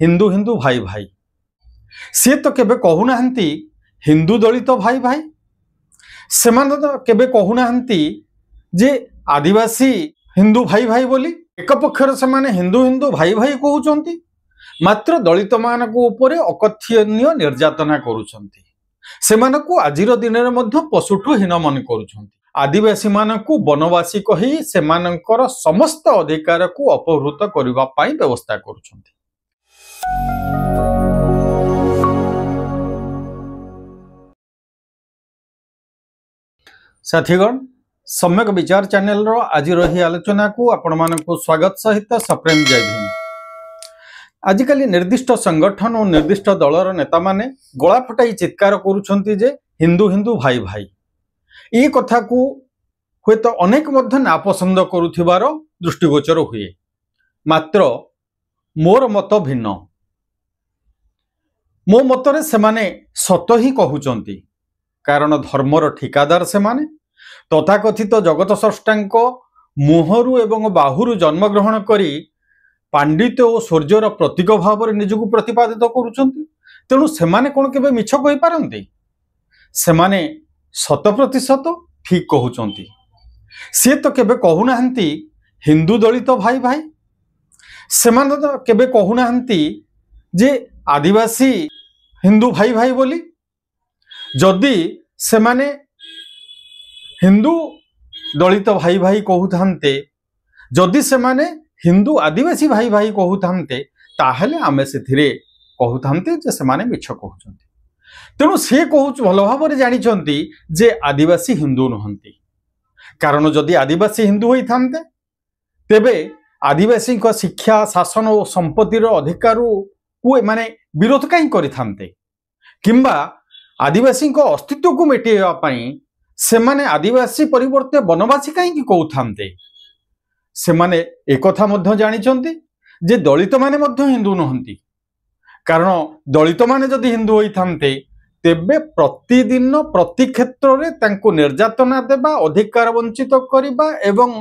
हिंदू हिंदू भाई भाई सी तो केबे कहूना हिंदू दलित भाई भाई से तो केबे कहूना जे आदिवासी हिंदू भाई भाई बोली एक पक्षर से माने हिंदू हिंदू भाई भाई कहउचंती मात्र दलित मानक ऊपर अकथनीय निर्यातना करुछंती सेमानकु आजिर दिन में पशुठु हीन मन करुछंती आदिवासी मानकु वनवासी कही सेमानकर समस्त अधिकार को अपहृत करबा पाई व्यवस्था करुछंती। साथीगण सम्यक विचार चैनल रो आज रही आलोचना को आपण मानकु स्वागत सहित सप्रेम जय भीम। आजिकल निर्दिष्ट संगठन और निर्दिष्ट दलर नेता माने गला फटाई चित्कार करुछंती जे हिंदू हिंदू भाई भाई ये कथा को हुए तो अनेक मध्य नापसंद करुथिबार दृष्टिगोचर हुए मात्र मोर मत भिन्न मो मतरे सेमाने सत ही कहउचंती कारण धर्मर ठिकादार सेमाने तथाकथित जगत स्रष्टांक मुहरु एवं बाहुरु जन्मग्रहण करी पांडित्य और सूर्यर प्रतीक भाव निजक प्रतिपादित करुछंती तेणु सेमाने कोन केबे मिछ कहि पारंती सेमाने 100% ठीक कहउचंती से तो केबे कहूना हिंदू दलित भाई भाई सेमाने तो केबे कहूना जे आदिवासी हिंदू भाई भाई बोली जदि सेमाने हिंदू दलित भाई भाई कहूथान्ते जदि सेमाने हिंदू आदिवासी भाई भाई कहूथान्ते ताहेले आमे सेथिरे कहूथान्ते जे सेमाने मिछ कहउचंती तेणु से कहूच भल भाव जानिछंती जे आदिवासी हिंदू नहंती कारण जदि आदिवासी हिंदू होई थान्ते तेबे आदिवासी को शिक्षा शासन और संपत्तिर अधिकार को माने विरोध कहीं करि थान्ते किंबा आदिवासी को अस्तित्व को मेटेवा पई सेमाने आदिवासी परिवर्ते वनवासी कहीं कहूथान्ते सेमाने एकथा मध्य जानिछंती जे दलित माने मध्य हिंदू नहंती कारण दलित माने जदि हिंदू होई थान्ते तेबे प्रतिदिन प्रति क्षेत्र रे तांको निर्यातना देबा अधिकार वंचित करिबा एवं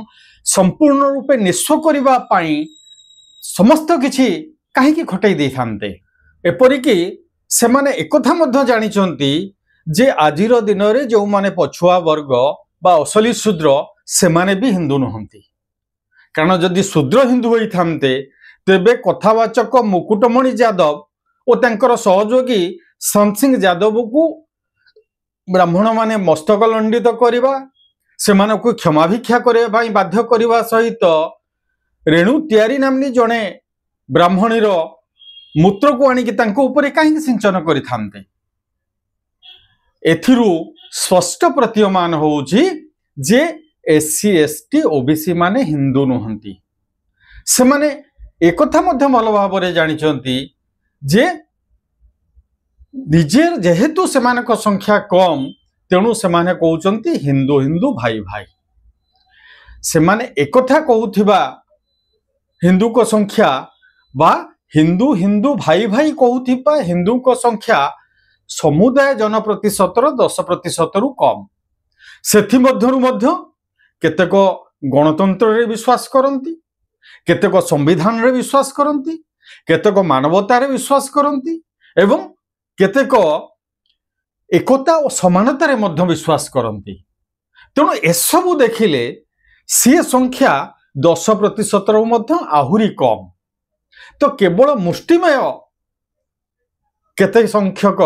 संपूर्ण रूपे निस्व करिबा पई समस्त किछि काहेकि खटाई दे थान्ते एपरिकी सेमाने एकथा मध्य जानिछंती जे आजिर दिन रे जो माने पछुआ वर्ग बा असली शूद्र सेमाने भी हिंदू नहंती कारण जदि शूद्र हिंदू होई थान्ते तेबे कथावाचक मुकुटमणि यादव और तांकर सहयोगी संत सिंह यादव को ब्राह्मण माने मस्तक लंडित करवा से क्षमा भिक्षा करने बाध्य करने सहित रेणु त्यारी नामनी जड़े ब्राह्मणीर मूत्र को आणिकी कहीं सिंचन करते एथिरु स्पष्ट प्रतीयमान होउछि जे एससी एसटी ओबीसी माने हिंदू नहंती से माने एकथा मध्य भल भाव जानिछंती जे निजे जेहेतु सेमानक संख्या कम तेणु सेमाने कहउचंती हिंदू हिंदू भाई भाई सेमाने एकथा कहउथिबा हिंदू को संख्या बा हिंदू हिंदू भाई भाई कहउथिबा हिंदू को संख्या समुदाय जनप्रतिशतर 10% रु कम सेथि मध्यरु मध्य केतेक गणतंत्र रे विश्वास करंती केतेक संविधान रे विश्वास करंती केतेक मानवता रे विश्वास करंती एवं केतेक एकता और समानता रे मध्य विश्वास करंती तेणु एसबू देखिले सी संख्या 10% रु मध्य आहुरी कम तो केवल मुष्टिमय केते संख्यक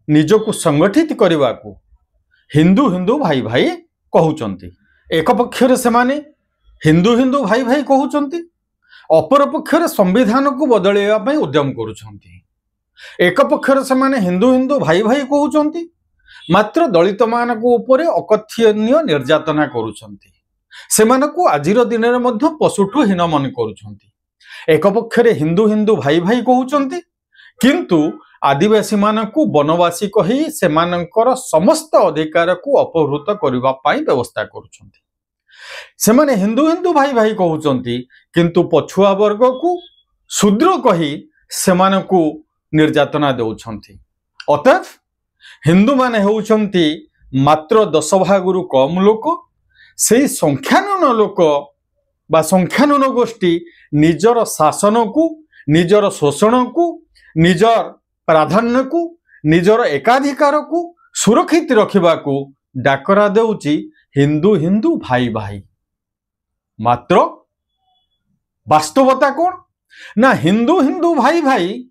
निजको संगठित करने को हिंदू हिंदू भाई भाई कहउचंती एक पक्षरे सेमाने हिंदू हिंदू भाई भाई कहउचंती अपर पक्षरे संविधान को बदलैया पई उद्यम करुछंती एक पक्षरे सेमाने हिंदू हिंदू भाई भाई कहउचंती मात्र दलित मानक ऊपर अकथनीय निर्यातना करुछंती सेमानकु आजिर दिन में मध्य पशुठु हीन मन करुछंती एक पक्षरे हिंदू हिंदू भाई भाई कहउचंती किंतु आदिवासी मानकु वनवासी कही सेमानकर समस्त अधिकार को अपहृत करबा पाई व्यवस्था करुछंती सेमाने हिंदू हिंदू भाई भाई कहउचंती किंतु पछुआ वर्ग को शूद्र कही सेमानकु निर्यातना देउछंती अतएव हिंदू माने होउछंती मात्र 10 भागरु कम लोक से संख्यानुन लोक बा संख्यानुन गोष्ठी निजर शासन को निजर शोषण को, निजर प्राधान्य को, निजर एकाधिकार को सुरक्षित रखा को डाकरा देउची हिंदू हिंदू भाई भाई। मात्र वास्तवता कौन ना हिंदू हिंदू भाई भाई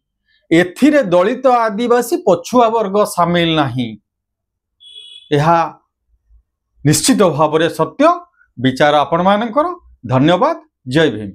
एथिरे दलित आदिवासी पछुआ वर्ग सामिल नहीं। यह निश्चित भाव सत्य। विचार आपण मानकर। धन्यवाद। जय भीम।